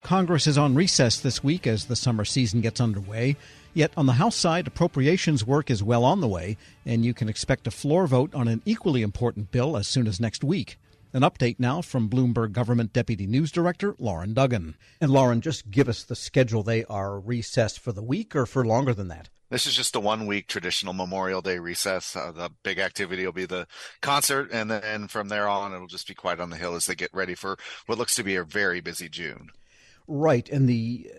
Congress is on recess this week as the summer season gets underway. Yet on the House side, appropriations work is well on the way, and you can expect a floor vote on an equally important bill as soon as next week. An update now from Bloomberg Government Deputy News Director Loren Duggan. And Loren, just give us the schedule. They are recessed for the week or for longer than that? This is just a 1 week traditional Memorial Day recess. The big activity will be the concert, and then from there on, it'll just be quiet on the Hill as they get ready for what looks to be a very busy June. Right. And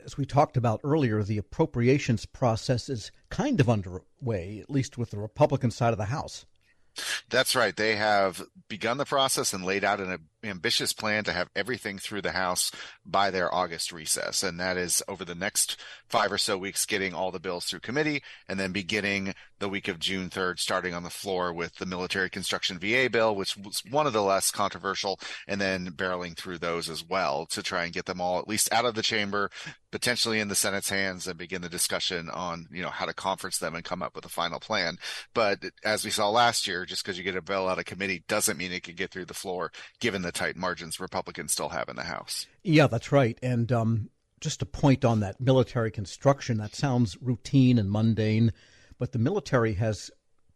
as we talked about earlier, the appropriations process is kind of underway, at least with the Republican side of the House. That's right. They have begun the process and laid out an ambitious plan to have everything through the House by their August recess. And that is over the next 5 or so weeks, getting all the bills through committee, and then beginning the week of June 3rd, starting on the floor with the military construction VA bill, which was one of the less controversial, and then barreling through those as well to try and get them all at least out of the chamber, potentially in the Senate's hands, and begin the discussion on, how to conference them and come up with a final plan. But as we saw last year, just because you get a bill out of committee doesn't mean it can get through the floor, given the tight margins Republicans still have in the House. Yeah, that's right. And just a point on that military construction, that sounds routine and mundane, but the military has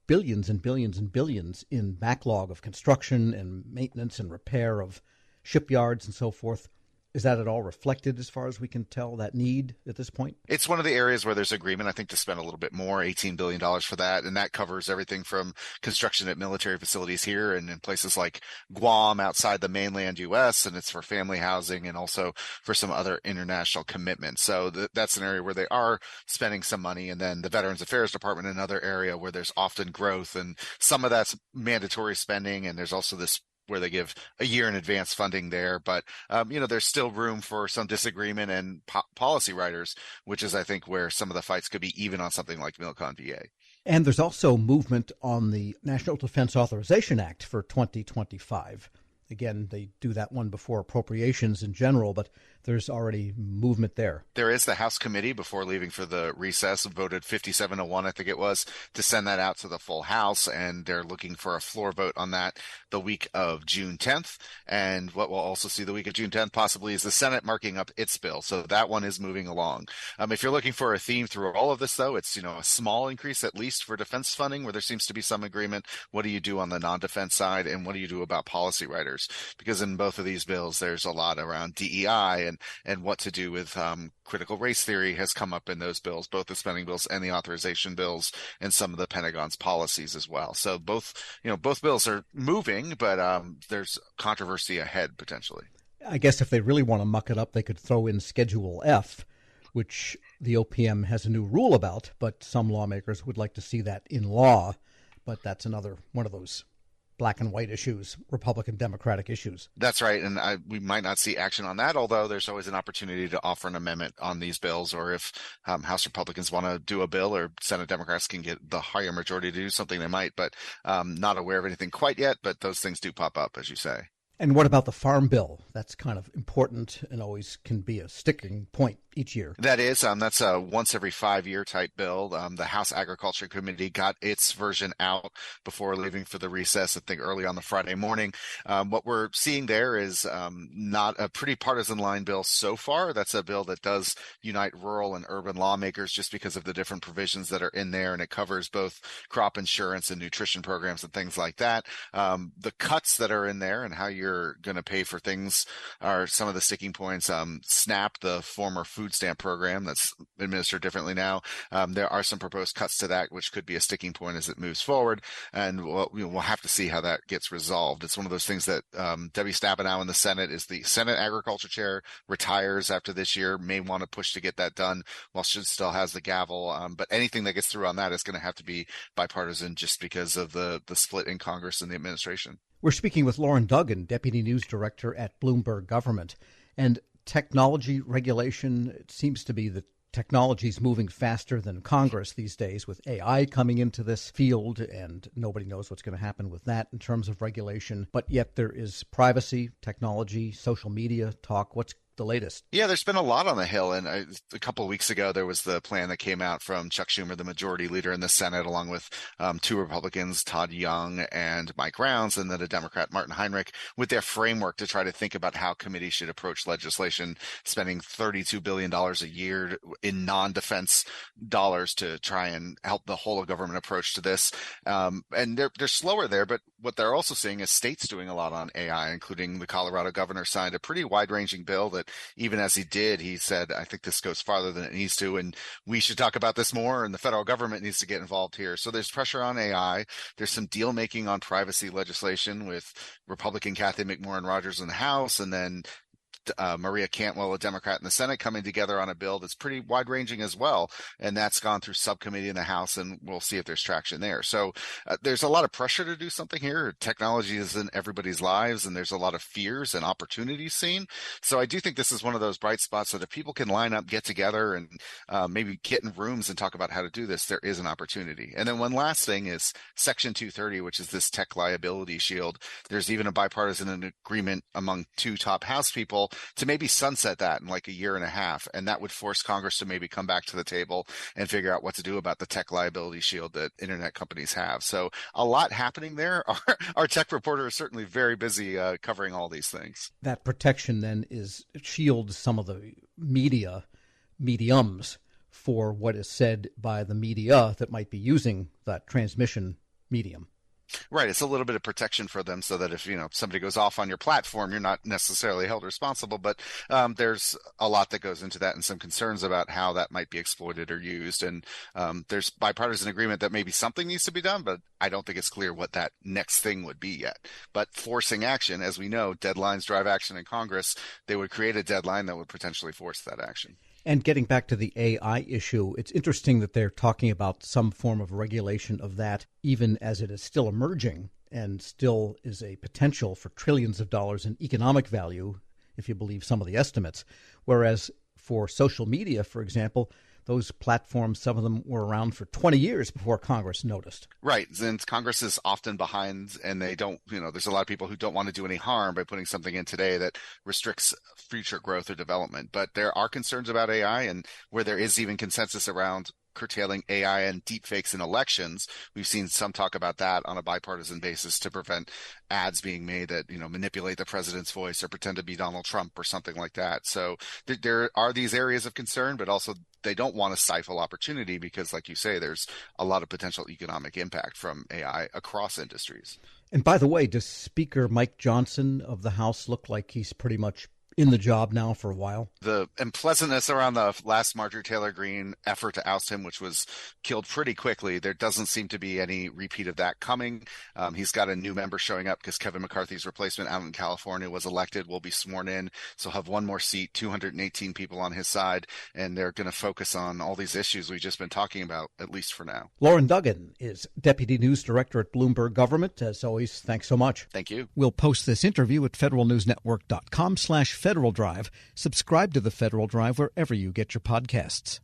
billions and billions and billions in backlog of construction and maintenance and repair of shipyards and so forth. Is that at all reflected, as far as we can tell, that need at this point? It's one of the areas where there's agreement, I think, to spend a little bit more, $18 billion for that. And that covers everything from construction at military facilities here and in places like Guam outside the mainland U.S. And it's for family housing and also for some other international commitments. So that's an area where they are spending some money. And then the Veterans Affairs Department, another area where there's often growth. And some of that's mandatory spending. And there's also this where they give a year in advance funding there. But, there's still room for some disagreement and policy writers, which is, I think, where some of the fights could be even on something like Milcon VA. And there's also movement on the National Defense Authorization Act for 2025. Again, they do that one before appropriations in general, but there's already movement there. There is the House committee before leaving for the recess voted 57-1, I think it was, to send that out to the full House. And they're looking for a floor vote on that the week of June 10th. And what we'll also see the week of June 10th possibly is the Senate marking up its bill. So that one is moving along. If you're looking for a theme through all of this, though, it's, a small increase at least for defense funding where there seems to be some agreement. What do you do on the non-defense side? And what do you do about policy writers? Because in both of these bills, there's a lot around DEI and what to do with critical race theory has come up in those bills, both the spending bills and the authorization bills, and some of the Pentagon's policies as well. So both bills are moving, but there's controversy ahead potentially. I guess if they really want to muck it up, they could throw in Schedule F, which the OPM has a new rule about, but some lawmakers would like to see that in law. But that's another one of those black and white issues, Republican Democratic issues. That's right. And we might not see action on that, although there's always an opportunity to offer an amendment on these bills, or if House Republicans want to do a bill or Senate Democrats can get the higher majority to do something, they might, but not aware of anything quite yet. But those things do pop up, as you say. And what about the Farm Bill? That's kind of important and always can be a sticking point each year. That is, that's a once every 5-year type bill. The House Agriculture Committee got its version out before leaving for the recess, I think early on the Friday morning. What we're seeing there is not a pretty partisan line bill so far. That's a bill that does unite rural and urban lawmakers just because of the different provisions that are in there, and it covers both crop insurance and nutrition programs and things like that. The cuts that are in there and how you're going to pay for things are some of the sticking points. SNAP, the former food stamp program that's administered differently now. There are some proposed cuts to that, which could be a sticking point as it moves forward. And we'll have to see how that gets resolved. It's one of those things that Debbie Stabenow in the Senate is the Senate Agriculture Chair, retires after this year, may want to push to get that done while she still has the gavel. But anything that gets through on that is going to have to be bipartisan just because of the split in Congress and the administration. We're speaking with Loren Duggan, Deputy News Director at Bloomberg Government. And technology regulation, it seems to be that technology is moving faster than Congress these days, with AI coming into this field, and nobody knows what's going to happen with that in terms of regulation. But yet there is privacy, technology, social media talk. What's the latest. Yeah, there's been a lot on the Hill. And a couple of weeks ago, there was the plan that came out from Chuck Schumer, the majority leader in the Senate, along with two Republicans, Todd Young and Mike Rounds, and then a Democrat, Martin Heinrich, with their framework to try to think about how committees should approach legislation, spending $32 billion a year in non-defense dollars to try and help the whole of government approach to this. And they're slower there, but what they're also seeing is states doing a lot on AI, including the Colorado governor signed a pretty wide-ranging bill that even as he did, he said, I think this goes farther than it needs to, and we should talk about this more, and the federal government needs to get involved here. So there's pressure on AI. There's some deal-making on privacy legislation with Republican Kathy McMorrin Rodgers in the House, and then Maria Cantwell, a Democrat in the Senate, coming together on a bill that's pretty wide-ranging as well, and that's gone through subcommittee in the House, and we'll see if there's traction there. So there's a lot of pressure to do something here. Technology is in everybody's lives, and there's a lot of fears and opportunities seen. So I do think this is one of those bright spots that if people can line up, get together, and maybe get in rooms and talk about how to do this, there is an opportunity. And then one last thing is Section 230, which is this tech liability shield. There's even a bipartisan agreement among two top House people to maybe sunset that in like a year and a half. And that would force Congress to maybe come back to the table and figure out what to do about the tech liability shield that internet companies have. So a lot happening there. Our tech reporter is certainly very busy covering all these things. That protection then shields some of the mediums for what is said by the media that might be using that transmission medium. Right. It's a little bit of protection for them so that if, somebody goes off on your platform, you're not necessarily held responsible. But there's a lot that goes into that and some concerns about how that might be exploited or used. And there's bipartisan agreement that maybe something needs to be done, but I don't think it's clear what that next thing would be yet. But forcing action, as we know, deadlines drive action in Congress. They would create a deadline that would potentially force that action. And getting back to the AI issue, it's interesting that they're talking about some form of regulation of that, even as it is still emerging and still is a potential for trillions of dollars in economic value, if you believe some of the estimates. Whereas for social media, for example, those platforms, some of them were around for 20 years before Congress noticed. Right. And Congress is often behind, and they don't, there's a lot of people who don't want to do any harm by putting something in today that restricts future growth or development. But there are concerns about AI, and where there is even consensus around curtailing AI and deepfakes in elections. We've seen some talk about that on a bipartisan basis to prevent ads being made that, manipulate the president's voice or pretend to be Donald Trump or something like that. So there are these areas of concern, but also they don't want to stifle opportunity because, like you say, there's a lot of potential economic impact from AI across industries. And by the way, does Speaker Mike Johnson of the House look like he's pretty much in the job now for a while? The unpleasantness around the last Marjorie Taylor Greene effort to oust him, which was killed pretty quickly, there doesn't seem to be any repeat of that coming. He's got a new member showing up because Kevin McCarthy's replacement out in California was elected, will be sworn in. So he'll have one more seat, 218 people on his side, and they're going to focus on all these issues we've just been talking about, at least for now. Loren Duggan is Deputy News Director at Bloomberg Government. As always, thanks so much. Thank you. We'll post this interview at federalnewsnetwork.com/Federal Drive. Subscribe to the Federal Drive wherever you get your podcasts.